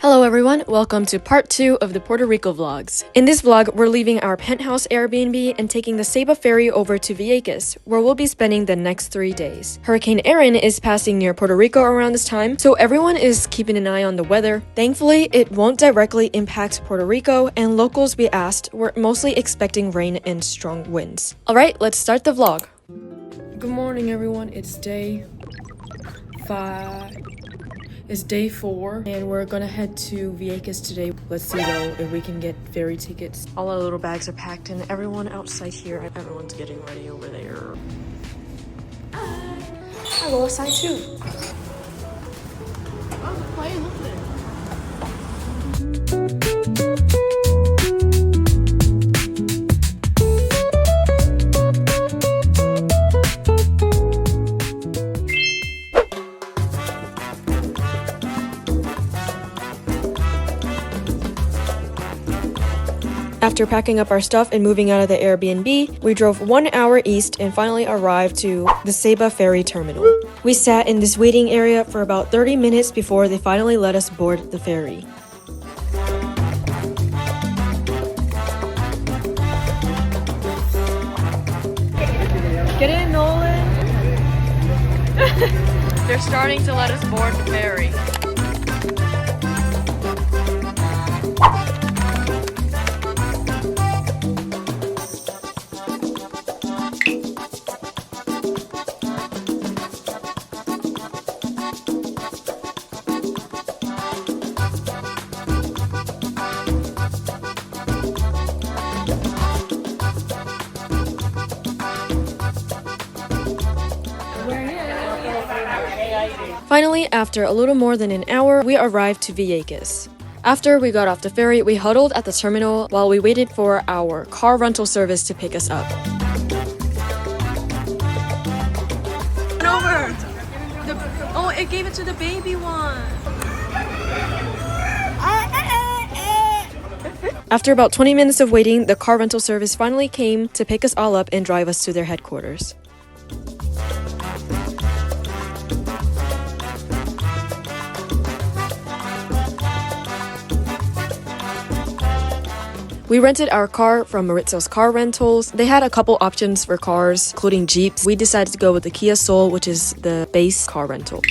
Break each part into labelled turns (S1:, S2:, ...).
S1: Hello everyone, welcome to part 2 of the Puerto Rico vlogs. In this vlog, we're leaving our penthouse Airbnb and taking the Ceiba ferry over to Vieques, where we'll be spending the next 3 days. Hurricane Erin is passing near Puerto Rico around this time, so everyone is keeping an eye on the weather. Thankfully, it won't directly impact Puerto Rico, and locals we asked were mostly expecting rain and strong winds. Alright, let's start the vlog. Good morning everyone, it's day 5. It's day 4 and we're gonna head to Vieques today. Let's see though if we can get ferry tickets. All our little bags are packed and everyone outside here, everyone's getting ready over there. I go outside too. Oh, the plane, look at it. After packing up our stuff and moving out of the Airbnb, we drove 1 hour east and finally arrived to the Ceiba ferry terminal. We sat in this waiting area for about 30 minutes before they finally let us board the ferry. Get in, Nolan! They're starting to let us board the ferry. Finally, after a little more than an hour, we arrived to Vieques. After we got off the ferry, we huddled at the terminal while we waited for our car rental service to pick us up. Over! Oh, it gave it to the baby one! After about 20 minutes of waiting, the car rental service finally came to pick us all up and drive us to their headquarters. We rented our car from Maritza's Car Rentals. They had a couple options for cars, including Jeeps. We decided to go with the Kia Soul, which is the base car rental.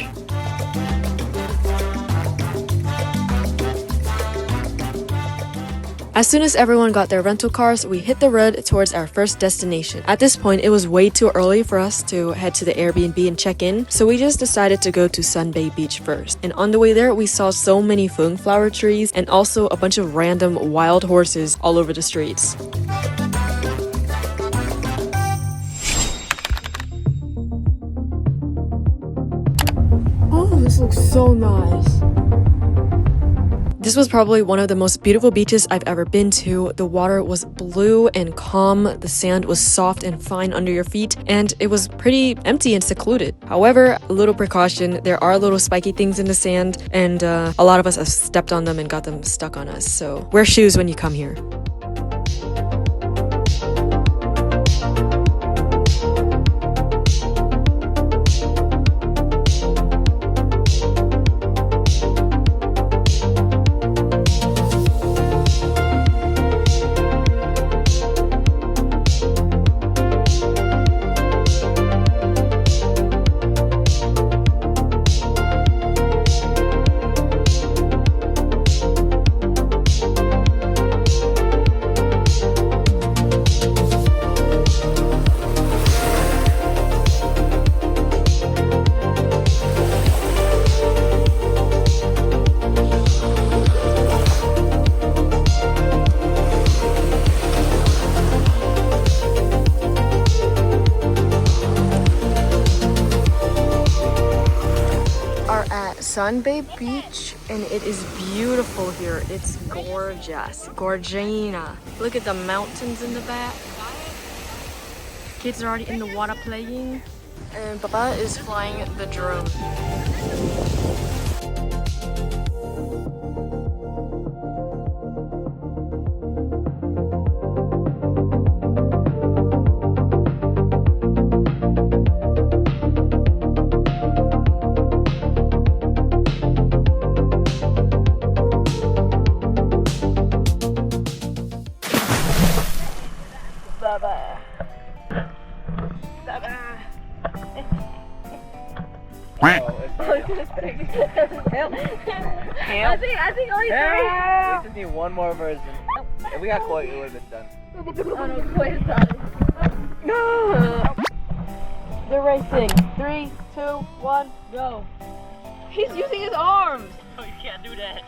S1: As soon as everyone got their rental cars, we hit the road towards our first destination. At this point, it was way too early for us to head to the Airbnb and check in, so we just decided to go to Sun Bay Beach first. And on the way there, we saw so many fung flower trees and also a bunch of random wild horses all over the streets. Oh, this looks so nice. This was probably one of the most beautiful beaches I've ever been to. The water was blue and calm, the sand was soft and fine under your feet, and it was pretty empty and secluded. However, a little precaution, there are little spiky things in the sand, and a lot of us have stepped on them and got them stuck on us, so wear shoes when you come here. Sun Bay Beach, and it is beautiful here. It's gorgeous. Gorgina. Look at the mountains in the back. Kids are already in the water playing. And Papa is flying the drone.
S2: I think only 3.
S3: We just need one more version. If we got Koi, it would have been done.
S2: Oh no, Koi is done. No! They're racing. 3, 2, 1, go. He's using his arms.
S3: Oh, you can't do that.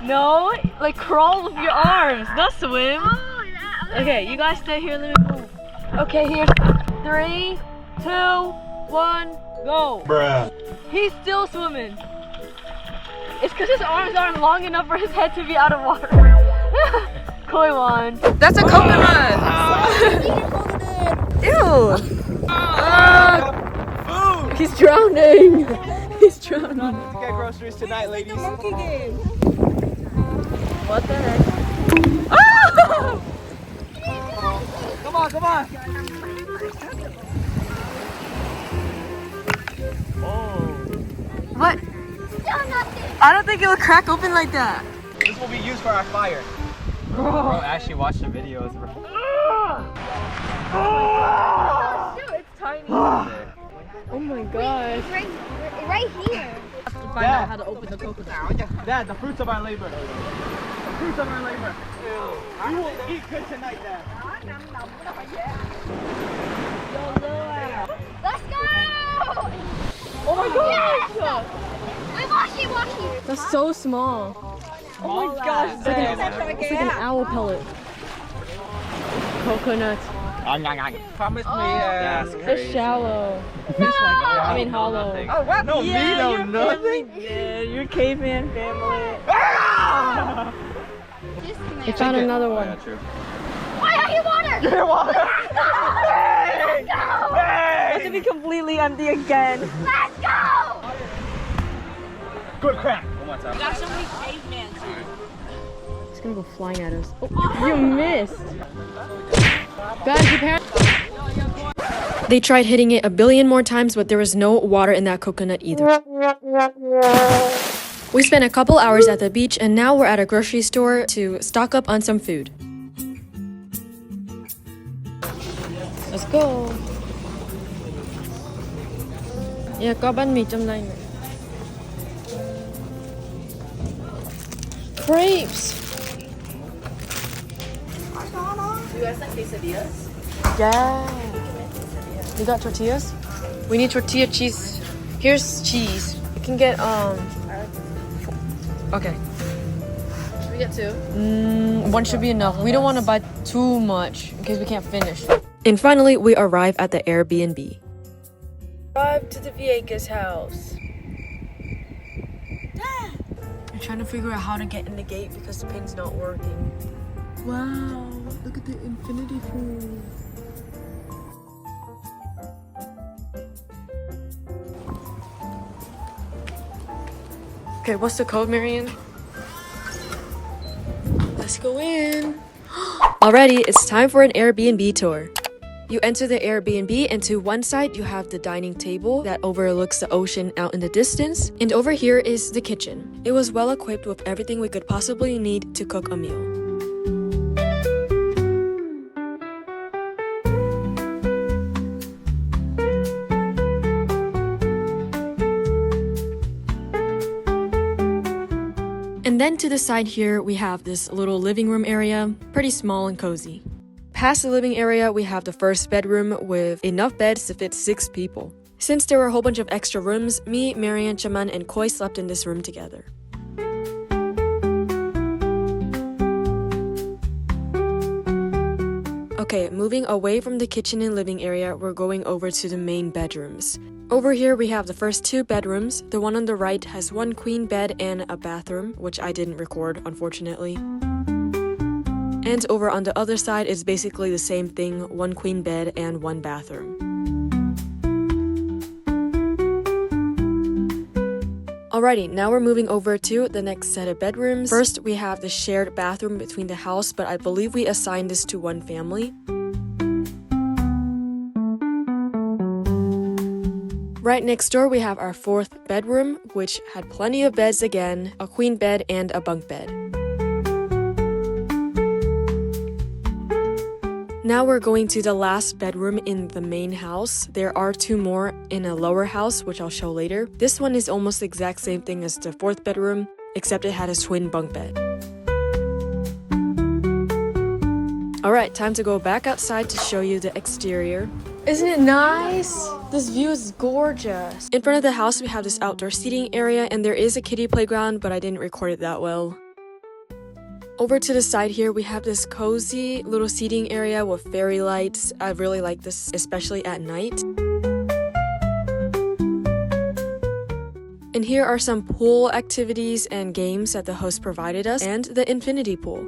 S2: No, like crawl with your arms, not swim.
S4: Oh, yeah.
S2: Okay, you guys stay here, let me move. Okay, here's 3, 2, 1, go.
S3: Bruh.
S2: He's still swimming. It's because his arms aren't long enough for his head to be out of water. Koi won.
S1: That's a coconut! Ew! He's drowning! He's drowning.
S3: Let's get groceries tonight, ladies.
S4: Monkey game.
S2: What the heck?
S3: Oh! Come on, come on. Oh.
S1: What?
S4: Still nothing.
S1: I don't think it would crack open like that.
S3: This will be used for our fire. Bro, actually watch the videos, bro.
S2: Oh, shoot, it's tiny. Oh my gosh.
S4: Right here.
S2: To find out how to open the coconut.
S3: Dad, the fruits of our labor. The fruits of our labor. We will eat good tonight, Dad.
S4: Let's go.
S2: Oh my gosh.
S4: Washi.
S2: That's so small. Oh my gosh. It's like an owl pellet. Coconut.
S3: Promise me. Yeah,
S2: It's shallow.
S3: No.
S2: I mean hollow.
S3: Oh, what? No, me know nothing.
S2: Your caveman family.
S4: Just
S2: I found another one.
S3: Yeah, true.
S4: Why are you water?
S3: Get water.
S4: Let's go.
S2: It's to be completely empty again.
S4: Let's go.
S3: Good crack. One more time.
S2: Got so many cavemen too. It's gonna go flying at us. Oh, you missed. Guys, your parents.
S1: They tried hitting it a billion more times, but there was no water in that coconut either. We spent a couple hours at the beach, and now we're at a grocery store to stock up on some food.
S2: Let's go. Yeah, có bánh mì trong này. Grapes. You guys like quesadillas? Yeah. You got tortillas? We need tortilla cheese. Here's cheese. You can get okay. Should we get 2?
S1: One should be enough. We don't want to buy too much in case we can't finish. And finally, we arrive at the Airbnb.
S2: Arrive to the Vieques house.
S1: I'm trying to figure out how to get in the gate because the pin's not working.
S2: Wow, look at the infinity pool.
S1: Okay, what's the code, Marian? Let's go in. Alrighty, it's time for an Airbnb tour. You enter the Airbnb, and to one side you have the dining table that overlooks the ocean out in the distance, and over here is the kitchen. It was well equipped with everything we could possibly need to cook a meal. And then to the side here, we have this little living room area, pretty small and cozy. Past the living area, we have the first bedroom with enough beds to fit 6 people. Since there were a whole bunch of extra rooms, me, Marian, Chaman, and Koi slept in this room together. Okay, moving away from the kitchen and living area, we're going over to the main bedrooms. Over here, we have the first 2 bedrooms. The one on the right has 1 queen bed and a bathroom, which I didn't record, unfortunately. And over on the other side is basically the same thing, 1 queen bed and 1 bathroom. Alrighty, now we're moving over to the next set of bedrooms. First, we have the shared bathroom between the house, but I believe we assigned this to 1 family. Right next door, we have our 4th bedroom, which had plenty of beds again, a queen bed and a bunk bed. Now we're going to the last bedroom in the main house. There are 2 more in a lower house, which I'll show later. This one is almost the exact same thing as the 4th bedroom, except it had a twin bunk bed. Alright, time to go back outside to show you the exterior. Isn't it nice? This view is gorgeous. In front of the house, we have this outdoor seating area, and there is a kiddie playground, but I didn't record it that well. Over to the side here, we have this cozy little seating area with fairy lights. I really like this, especially at night. And here are some pool activities and games that the host provided us, and the infinity pool.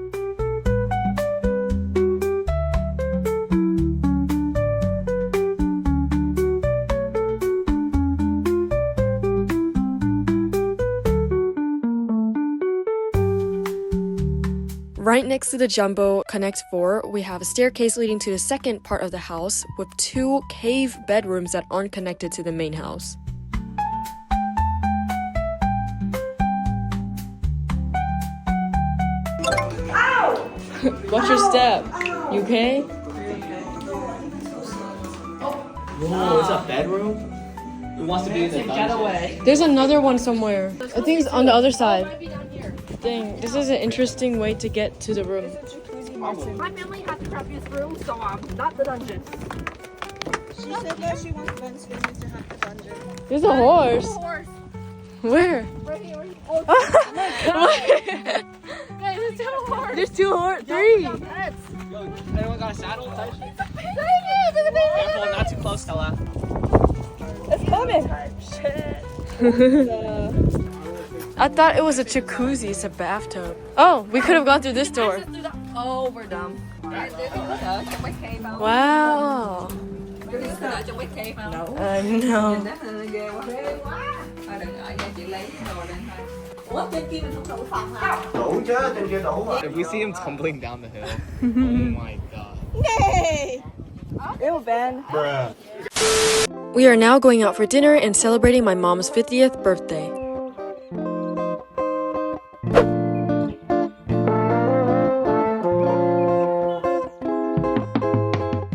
S1: Right next to the Jumbo Connect 4, we have a staircase leading to the second part of the house with 2 cave bedrooms that aren't connected to the main house. Ow! Watch your step. You okay?
S3: Whoa, is that a bedroom? Who wants to be in the dungeon?
S1: There's another one somewhere. I think it's on the other side. Dang, this is an interesting way to get to the room.
S2: My family has the crappiest room, so not the dungeon.
S5: She said that she wants Wednesday to have the dungeon.
S1: There's a horse.
S2: Horse.
S1: Where?
S2: Right here. Oh my god. Guys, there's 2 horses.
S1: There's 2 horses. 3.
S3: Yo, anyone got a saddle? Careful,
S2: Baby,
S3: not too close, Stella.
S2: it's coming.
S1: I thought it was a jacuzzi. It's a bathtub. Oh, we could have gone through this door.
S2: Oh, we're dumb.
S1: Wow. I know.
S3: If we see him tumbling down the hill, oh my god.
S5: Nay! Ew, Ben.
S3: Bruh.
S1: We are now going out for dinner and celebrating my mom's 50th birthday.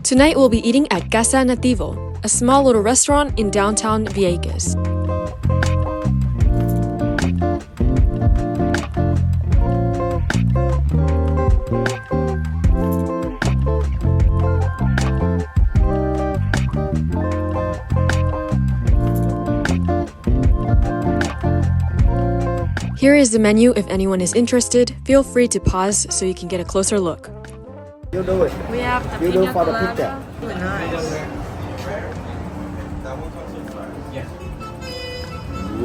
S1: Tonight we'll be eating at Casa Nativo, a small little restaurant in downtown Vieques. Here is the menu if anyone is interested. Feel free to pause so you can get a closer look.
S6: You do it.
S2: We have the
S6: You do
S2: pina
S6: for the
S2: colada.
S6: picture.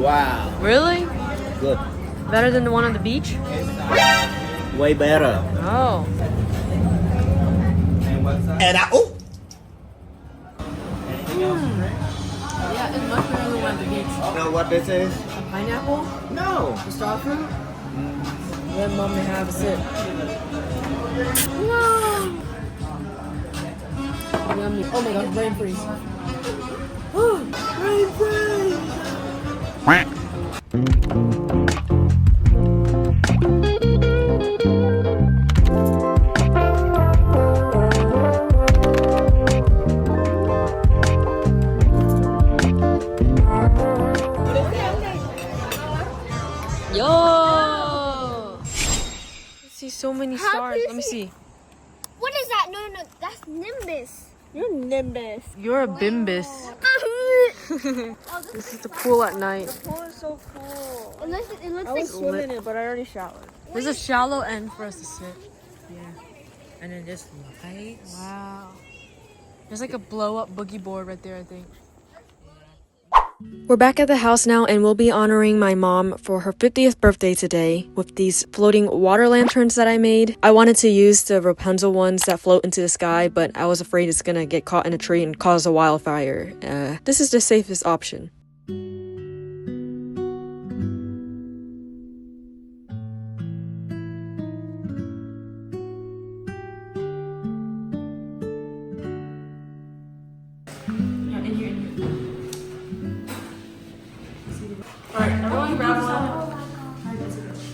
S6: Wow.
S1: Really?
S6: Good.
S1: Better than the one on the beach?
S6: Way better.
S1: Oh.
S6: And oh.
S1: Yeah, it's much better than the one on the beach.
S6: You know what this is?
S1: Pineapple?
S6: No.
S1: The star fruit? Let mommy have a sip. Yummy. Oh my god, brain freeze. Brain freeze! Yo! I see so many stars. Let me see.
S4: What is that? No, that's Nimbus.
S5: You're Nimbus.
S1: You're a bimbus. This is the pool at night.
S5: The pool is so cool.
S4: It looks
S5: I
S4: like
S5: was swimming in it, but I already showered.
S1: There's a shallow end for us to sit. Yeah. And then just lights. Wow. There's like a blow up boogie board right there, I think. We're back at the house now and we'll be honoring my mom for her 50th birthday today with these floating water lanterns that I made. I wanted to use the Rapunzel ones that float into the sky, but I was afraid it's gonna get caught in a tree and cause a wildfire. This is the safest option.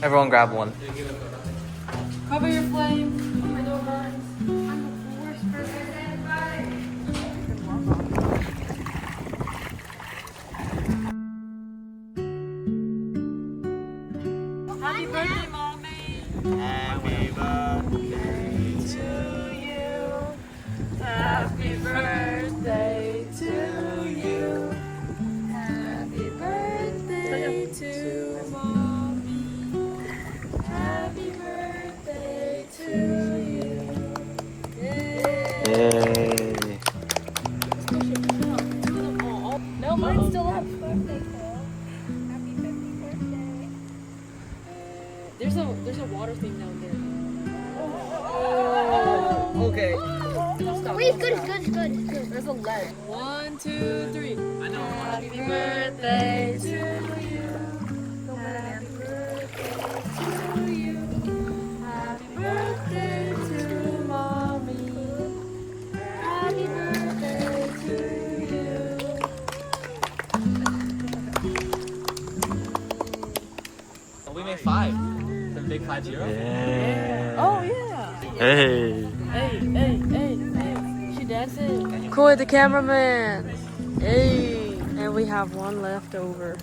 S3: Everyone grab one.
S1: Cover your flame.
S4: I'm the worst person.
S2: Happy birthday, mommy.
S6: Happy birthday
S2: To you. Happy birthday to you. Happy birthday to mommy. Happy birthday to you.
S6: Yay.
S2: No, mine's still up. There's a water thing down there.
S3: Okay.
S4: Wait, good, good, good, good.
S2: There's a leg. 1, 2, 3. I know. Happy birthday to you. Happy birthday to you. Happy birthday to mommy. Happy birthday to you.
S3: We made 5. The big 5-0.
S6: Yeah.
S2: Oh yeah.
S6: Hey.
S2: Hey. She dancing. Coy the cameraman. Hey. And we have one left over.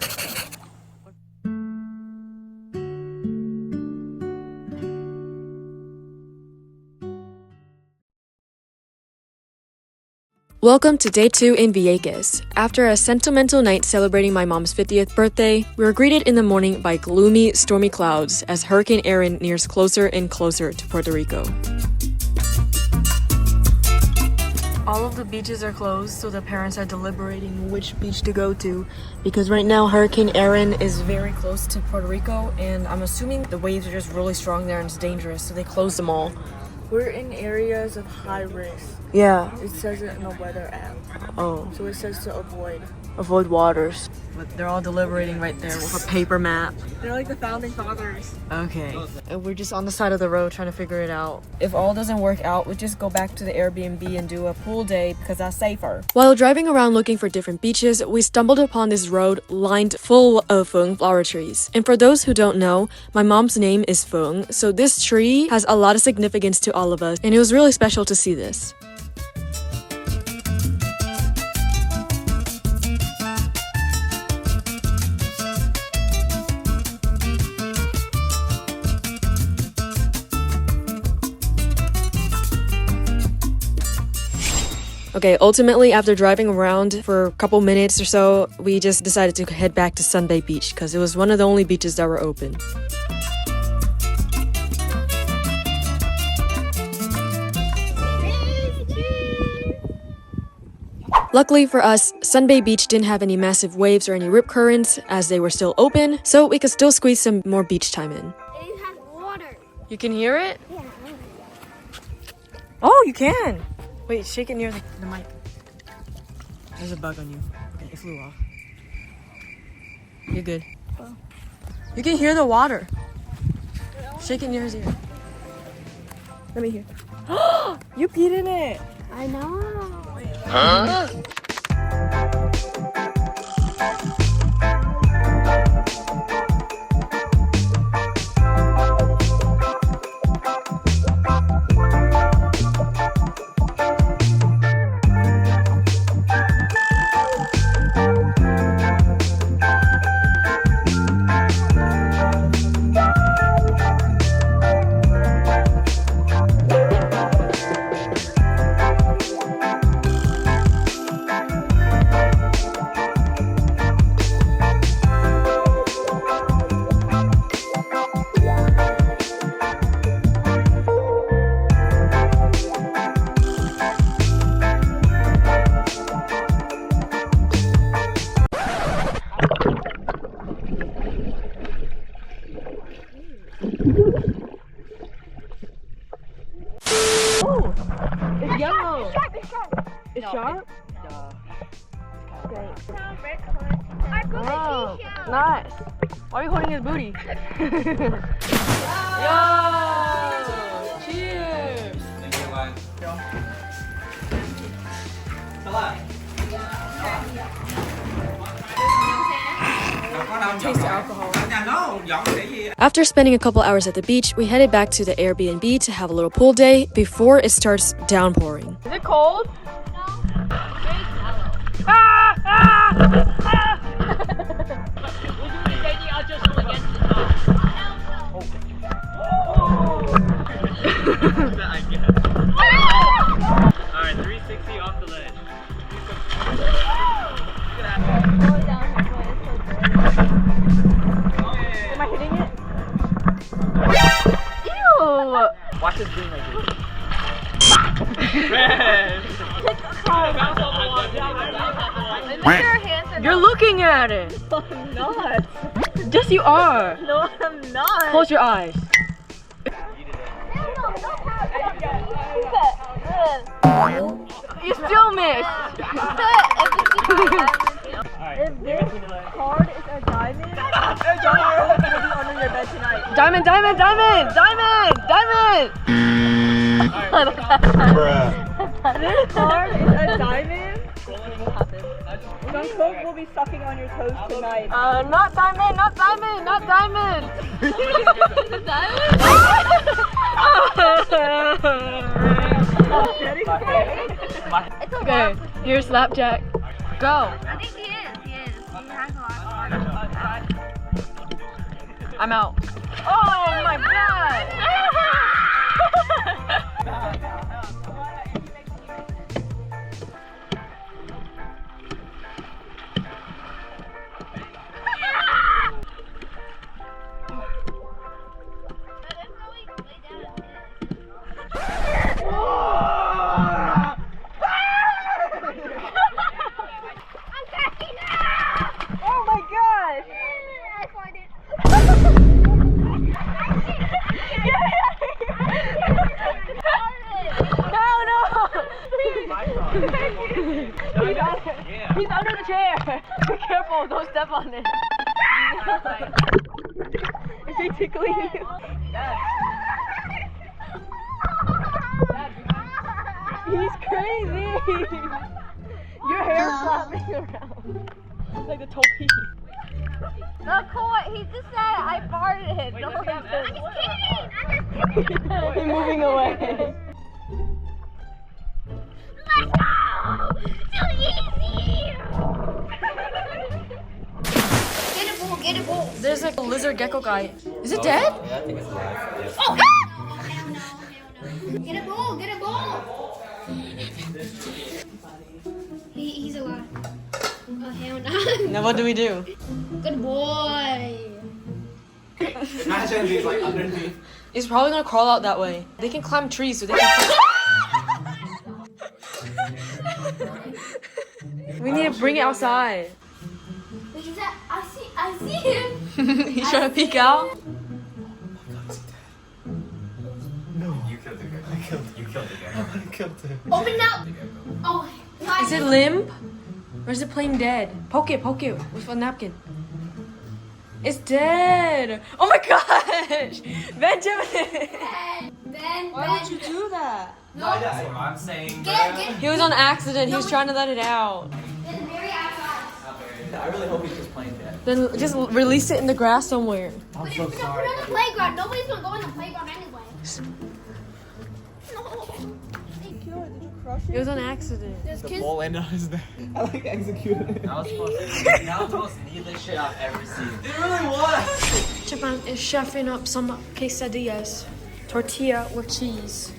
S1: Welcome to day 2 in Vieques. After a sentimental night celebrating my mom's 50th birthday, we were greeted in the morning by gloomy, stormy clouds as Hurricane Erin nears closer and closer to Puerto Rico. All of the beaches are closed, so the parents are deliberating which beach to go to because right now Hurricane Erin is very close to Puerto Rico and I'm assuming the waves are just really strong there and it's dangerous, so they closed them all.
S2: We're in areas of high risk.
S1: Yeah.
S2: It says it in the weather app.
S1: Oh.
S2: So it says to
S1: Avoid waters. But they're all deliberating right there with a paper map.
S2: They're like the founding fathers.
S1: Okay. And we're just on the side of the road trying to figure it out. If all doesn't work out, we'll just go back to the Airbnb and do a pool day because that's safer. While driving around looking for different beaches, we stumbled upon this road lined full of feng flower trees. And for those who don't know, my mom's name is Feng, so this tree has a lot of significance to all of us, and it was really special to see this. Okay, ultimately, after driving around for a couple minutes or so, we just decided to head back to Sunday Beach because it was one of the only beaches that were open. Luckily for us, Sunbay Beach didn't have any massive waves or any rip currents as they were still open, so we could still squeeze some more beach time in.
S4: It has water.
S1: You can hear it?
S4: Yeah.
S1: Oh, you can! Wait, shake it near the mic. There's a bug on you. Okay, it flew off. You're good. You can hear the water. Shake it near his ear.
S2: Let me hear. You peed in it.
S4: I know.
S6: Huh?
S2: It's yellow. It's sharp?
S4: Oh,
S2: Nice. Why are you holding his booty? Yo! Cheers! Taste alcohol.
S1: After spending a couple hours at the beach, we headed back to the Airbnb to have a little pool day before it starts downpouring.
S2: Is it cold?
S6: I guess. Alright, 360 off the ledge.
S2: Am I hitting it? Ew!
S3: Watch this being like this.
S2: You're looking at it! I'm not. Yes, you are. No, I'm not. Close your eyes. You still missed. If this card is a diamond, John will be under your bed tonight. Diamond, diamond, diamond, diamond, diamond. If this card is a diamond, what will happen? John Coke will be sucking on your toes tonight. Not diamond, not diamond, not diamond. Okay, here's Slapjack. Go.
S4: I think he is. He has a lot of
S2: I'm out. Oh my god! Oh my gosh!
S4: I find it.
S2: He's under the chair. Be careful, don't step on it. Is he tickling you? He's crazy. Your hair's flapping around. It's like a topi.
S4: The coin. He just said I farted. Don't I'm just kidding.
S2: He's moving away.
S4: Let's go. Too easy. Get a ball. Get a ball.
S1: There's like a lizard gecko guy. Is it dead?
S6: Yeah, I think it's alive. Yes.
S4: Oh, hell no. Get a ball. Get a ball. He's alive. Oh, hell no.
S2: Now what do we do?
S4: Good boy.
S3: Imagine he's like underneath.
S1: He's probably gonna crawl out that way. They can climb trees, so they can. We need to bring it outside.
S4: Wait, is that? I see him.
S1: He's trying to peek out.
S6: You killed the guy. You killed the guy.
S4: Open it up. Oh.
S1: Is it limp? Or is it plain dead? Poke it with a napkin. It's dead! Oh my gosh! Benjamin!
S4: Ben.
S5: Why would you do that?
S4: No.
S6: I'm saying.
S4: Get.
S1: He was on accident. He was trying to let it out.
S4: Get the very outside.
S3: I really hope he's just playing dead.
S1: Then just release it in the grass somewhere.
S3: I'm
S4: Put
S3: so
S4: it
S3: sorry.
S4: on the playground. Nobody's gonna go on the playground anyway. No.
S1: It was on accident.
S4: There's
S3: The
S4: kids.
S3: ball ended on his neck. I like executed it.
S6: That was the most needless shit I've ever seen.
S3: It really was.
S1: Japan is chefing up some quesadillas. Tortilla with cheese.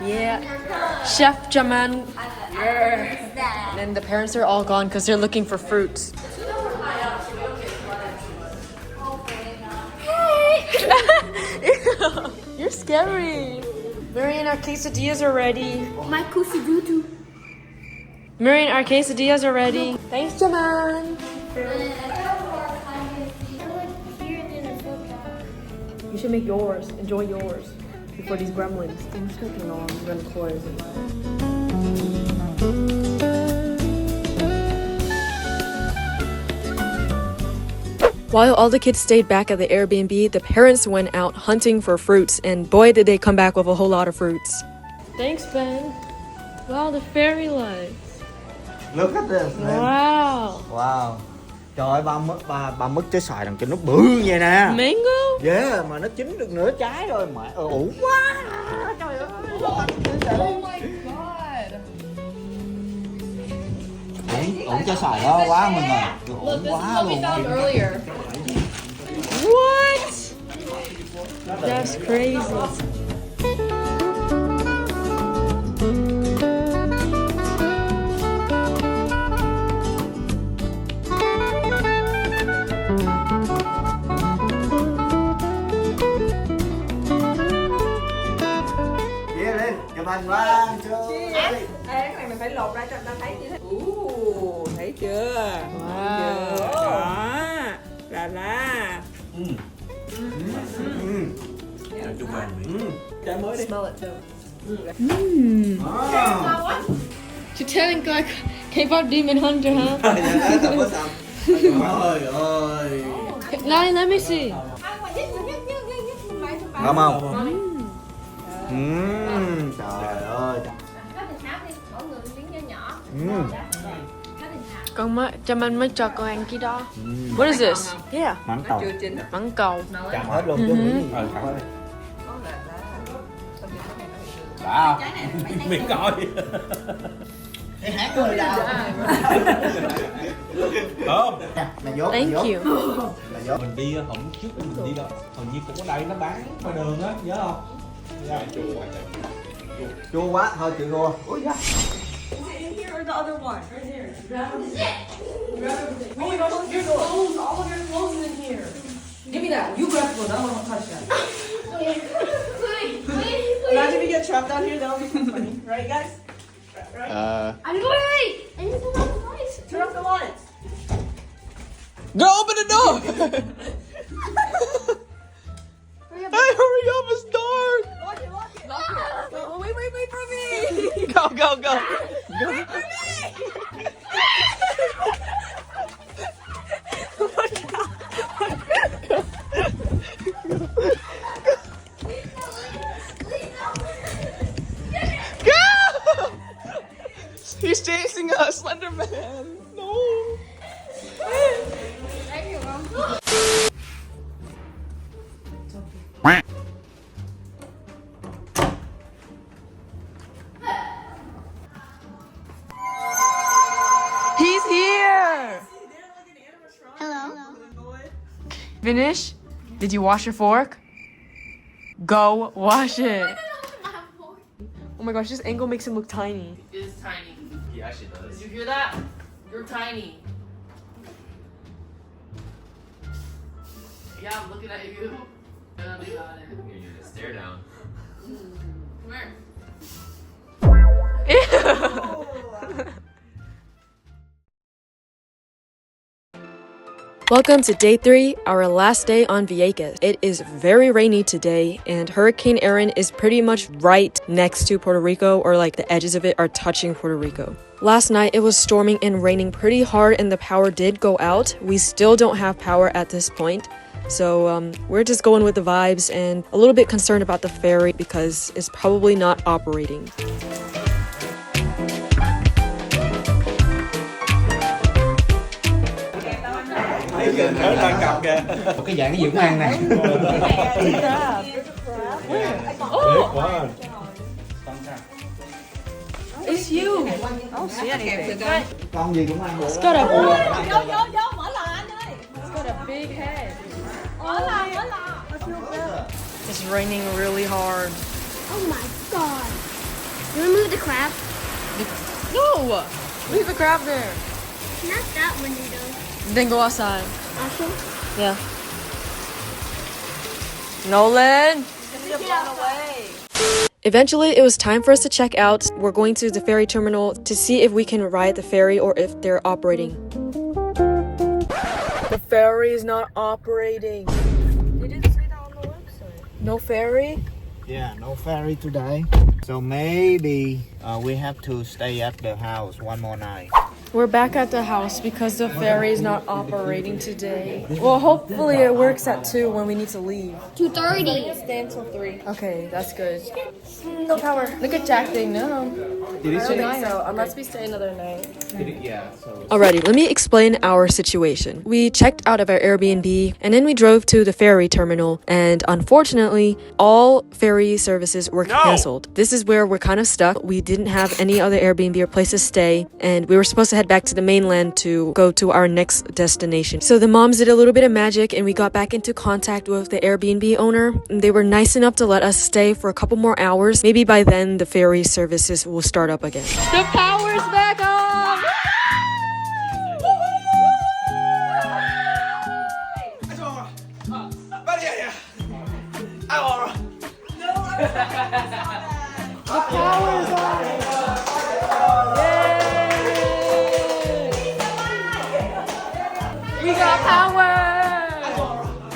S1: Yeah. Chef Jaman. And then the parents are all gone because they're looking for fruits. You're scary. Marion, our quesadillas are ready.
S4: My kusugutu.
S1: Marion, our quesadillas are ready. Thanks, Jaman. You should make yours. Enjoy yours before these gremlins. I'm just making long. I'm gonna close it. While all the kids stayed back at the Airbnb, the parents went out hunting for fruits, and boy did they come back with a whole lot of fruits. Thanks, Ben. Wow, the fairy lights.
S3: Look at this, man.
S1: Wow.
S3: Wow. Trời ơi, ba mất trái xoài đằng trên nó bự vậy nè.
S1: Mango?
S3: Yeah, mà nó chín được nửa trái rồi mà ủ quá. Trời ơi.
S2: Oh my god.
S3: Ủ trái xoài đó quá mình rồi. Ủ quá luôn.
S2: Earlier.
S1: What? That's crazy.
S3: Chia lên, chụp hình qua.
S5: Ê, cái này mình phải lột ra cho người ta thấy như thế. Thấy chưa? Wow. Đó. Là.
S6: chúc mừng.
S3: Trái mới đi.
S2: Smell it too.
S1: You're telling like K-pop Demon Hunter, huh?
S3: Tập có xong. Trời ơi.
S1: Let me see.
S3: Ngon không? Trời ơi.
S1: Con mới cho mình mới cho con ăn cái đó. What is this? Yeah.
S3: Mắng tàu.
S1: Mắng cầu.
S3: Chạm hết luôn chứ nghĩ gì. Đã không? Miệng coi. Cái hát rồi đâu. Không. Mày dốt.
S1: Thank you.
S3: Mày dốt.
S7: Mình đi hôm trước mình đi đâu hình như cũng ở đây nó bán ngoài đường á, nhớ không? Dạ.
S3: Chua quá thôi chịu thua. Ui da.
S5: Or the other one? Right here.
S2: Grab everything. Oh my gosh, your clothes, all of your clothes in here. Give me that. You grab one. I don't want to touch that.
S5: Imagine we get trapped down here, that'll be so funny. Right, guys? Right?
S4: I'm going. I need to turn off the lights.
S5: Turn off the lights.
S7: Go open the door! Hey, hurry up, it's dark!
S5: Lock it, lock it.
S2: Oh, wait for me.
S7: Go!
S5: Wait for me!
S7: Go! He's chasing us, Slenderman! No!
S1: He's here.
S4: Hello.
S1: Finish? Did you wash your fork? Go wash it. Oh my gosh, this angle makes him look tiny.
S2: It is tiny.
S6: He actually does.
S2: Did you hear that? You're tiny. Yeah, I'm looking at you. Oh, they got it.
S6: You're gonna stare down.
S2: Come here.
S1: Welcome to day 3, our last day on Vieques. It is very rainy today, and Hurricane Erin is pretty much right next to Puerto Rico, or like the edges of it are touching Puerto Rico. Last night it was storming and raining pretty hard, and the power did go out. We still don't have power at this point. So we're just going with the vibes and a little bit concerned about the ferry because it's probably not operating.
S3: Một cái dạng cái dưỡng ăn này.
S1: It's you!
S5: Oh, see anything.
S3: Con gì cũng ăn được.
S1: It's got a,
S5: Vô, mở lò anh ơi.
S1: it's got a big head.
S5: Mở lò.
S1: It's raining really hard.
S4: Oh my god. You remove the crab?
S1: No! Leave the crab there.
S4: Not that window though.
S1: Then go outside.
S4: Awesome.
S1: Yeah. Nolan! Eventually, it was time for us to check out. We're going to the ferry terminal to see if we can ride the ferry or if they're operating. The ferry is not operating.
S5: They didn't say that on the website.
S1: No ferry?
S3: Yeah, no ferry today. So maybe we have to stay at the house one more night.
S1: We're back at the house because the ferry is not operating today. Well, hopefully it works at 2 when we need to leave.
S4: 2:30.
S1: Stay until 3. Okay, that's good. No power. Look at Jack, they know.
S7: Did he say
S2: So unless we stay another night.
S7: Yeah, so.
S1: Alrighty, let me explain our situation. We checked out of our Airbnb and then we drove to the ferry terminal, and unfortunately, all ferry services were canceled. This is where we're kind of stuck. We didn't have any other Airbnb or place to stay, and we were supposed to head back to the mainland to go to our next destination. So the moms did a little bit of magic and we got back into contact with the Airbnb owner. They were nice enough to let us stay for a couple more hours. Maybe by then the ferry services will start up again.
S2: The power's back on! The power's on! Yay! We got power!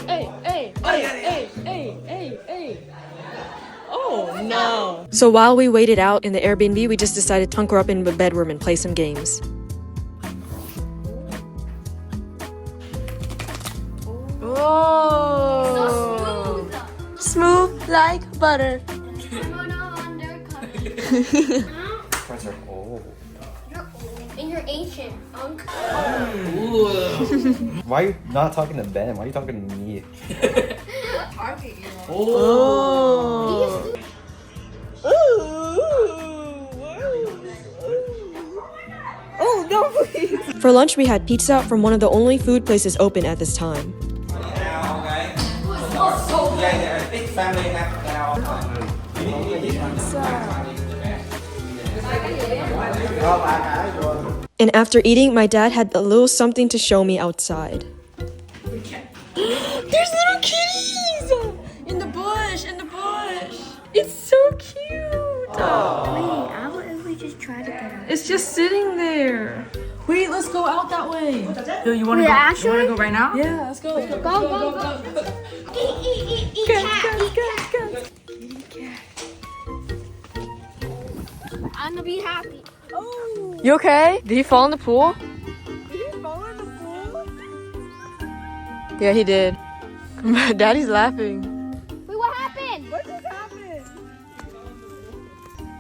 S2: Hey, hey, hey, hey, hey, hey, hey. Oh no.
S1: So while we waited out in the Airbnb, we just decided to hunker up in the bedroom and play some games.
S2: Oh. Smooth like butter.
S6: Pressure. Oh.
S4: And you're ancient, Unc.
S6: Why are you not talking to Ben? Why are you talking to me?
S2: Oh. Oh no, please.
S1: For lunch, we had pizza from one of the only food places open at this time. And after eating, my dad had a little something to show me outside.
S2: There's little kitties in the bush, It's so cute.
S4: Wait, how about if we just try to get out?
S2: It's just sitting there. Wait, let's go out that way.
S5: Yo, you wanna go?
S4: Actually?
S5: You wanna go right now?
S2: Yeah, let's go.
S4: Go. Eat cat. I'm gonna be happy.
S2: You okay? Did he fall in the pool? Yeah, he did. Daddy's laughing.
S4: Wait, what happened?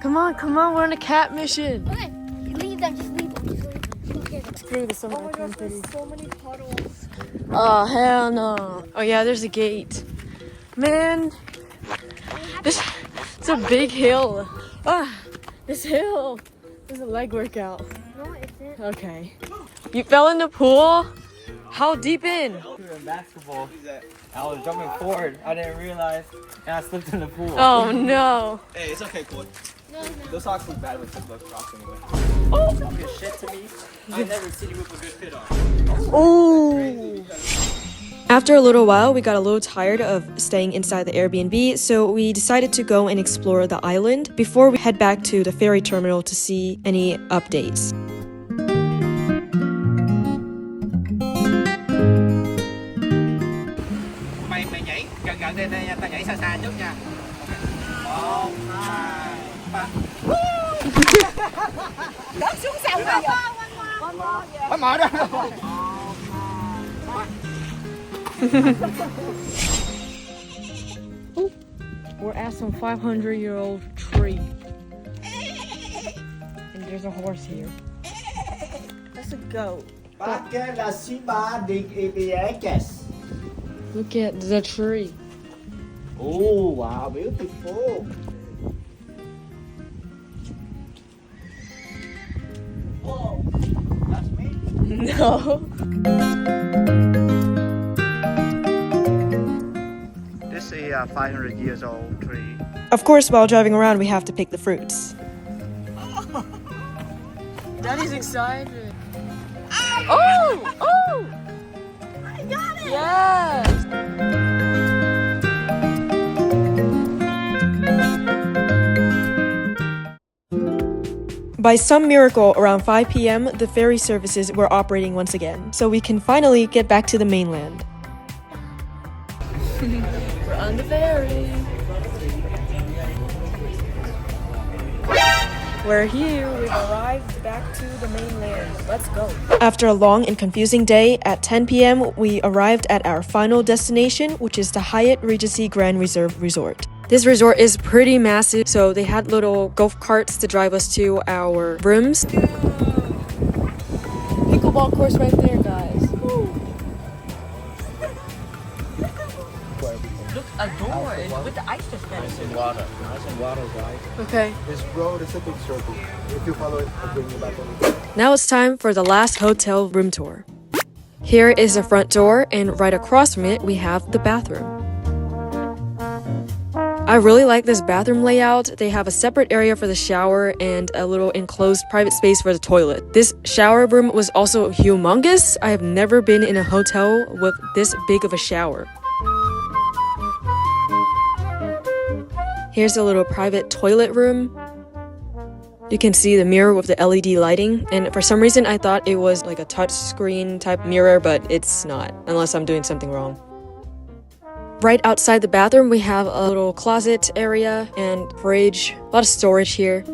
S2: Come on, we're on a cat mission.
S4: Okay, leave them. Just leave them.
S2: Screw this one. Oh my gosh, there's so many puddles. Oh, hell no. Oh yeah, there's a gate. Man, it's a big hill. This hill is a leg workout.
S4: No, it isn't.
S2: Okay. You fell in the pool? How deep in?
S7: We were in basketball. I was jumping forward. I didn't realize, and I slipped in the pool.
S2: Oh no.
S7: Hey, it's okay, Court.
S4: No.
S7: Those socks look bad with the crocs anyway.
S2: Oh.
S7: Talk your shit to me. I never seen you with a good fit on.
S2: Oh.
S1: After a little while, we got a little tired of staying inside the Airbnb, so we decided to go and explore the island before we head back to the ferry terminal to see any updates.
S3: Mày nhảy gần đây nha, tao nhảy xa xa trước nha. 1, 2, 3.
S2: Đớp xuống sông rồi.
S3: Phải mở ra.
S2: We're at some 500-year-old tree. And there's a horse here. That's a goat.
S3: Perché la Ceiba di Vieques.
S2: Look at the tree.
S3: Oh, wow, beautiful. Whoa, that's me.
S2: No.
S3: This is a 500 years old tree.
S1: Of course, while driving around, we have to pick the fruits.
S2: Daddy's excited. Oh! Oh! I got it! Yes!
S1: By some miracle, around 5 p.m., the ferry services were operating once again, so we can finally get back to the mainland.
S2: We're on the ferry. We're here. We've arrived back to the mainland. Let's go.
S1: After a long and confusing day, at 10 p.m., we arrived at our final destination, which is the Hyatt Regency Grand Reserve Resort. This resort is pretty massive, so they had little golf carts to drive us to our rooms.
S2: Pickleball course right there, guys.
S5: Look, a door with the ice dispenser.
S7: Water. Nice and water, guys.
S2: Okay.
S6: This road is a big circle. If you follow it, I'll bring you back on the
S1: Now it's time for the last hotel room tour. Here is the front door, and right across from it, we have the bathroom. I really like this bathroom layout. They have a separate area for the shower and a little enclosed private space for the toilet. This shower room was also humongous. I have never been in a hotel with this big of a shower. Here's a little private toilet room. You can see the mirror with the LED lighting, and for some reason I thought it was like a touch screen type mirror, but it's not, unless I'm doing something wrong. Right outside the bathroom, we have a little closet area and fridge, a lot of storage here.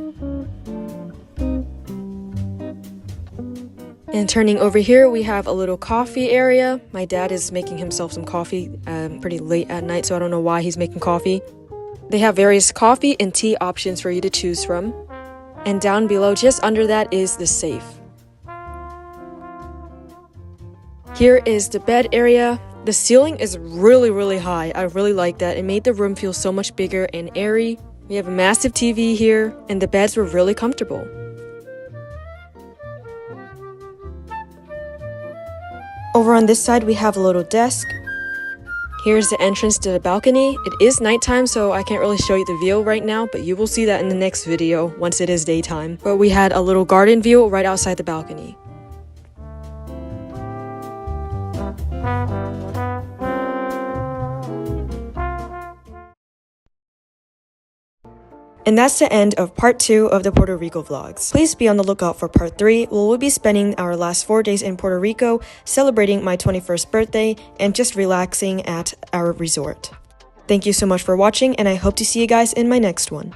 S1: And turning over here, we have a little coffee area. My dad is making himself some coffee pretty late at night, so I don't know why he's making coffee. They have various coffee and tea options for you to choose from. And down below, just under that, is the safe. Here is the bed area. The ceiling is really high. I really like that. It made the room feel so much bigger and airy. We have a massive TV here, and the beds were really comfortable. Over on this side, we have a little desk. Here's the entrance to the balcony. It is nighttime, so I can't really show you the view right now, but you will see that in the next video once it is daytime. But we had a little garden view right outside the balcony. And that's the end of part 2 of the Puerto Rico vlogs. Please be on the lookout for part 3, where we'll be spending our last 4 days in Puerto Rico, celebrating my 21st birthday, and just relaxing at our resort. Thank you so much for watching, and I hope to see you guys in my next one.